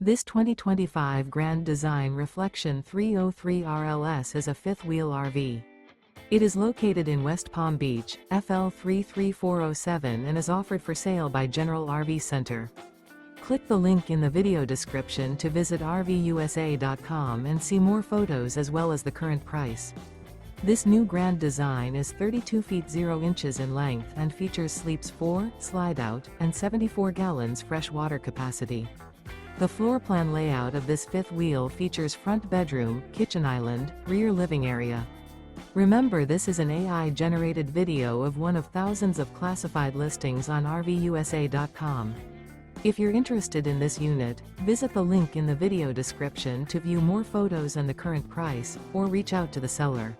This 2025 Grand Design Reflection 303 RLS is a fifth-wheel RV. It is located in West Palm Beach, FL 33407 and is offered for sale by General RV Center. Click the link in the video description to visit RVUSA.com and see more photos as well as the current price. This new Grand Design is 32 feet 0 inches in length and features sleeps 4, Slideout, and 74 gallons fresh water capacity. The floor plan layout of this fifth wheel features front bedroom, kitchen island, rear living area. Remember, this is an AI-generated video of one of thousands of classified listings on RVUSA.com. If you're interested in this unit, visit the link in the video description to view more photos and the current price, or reach out to the seller.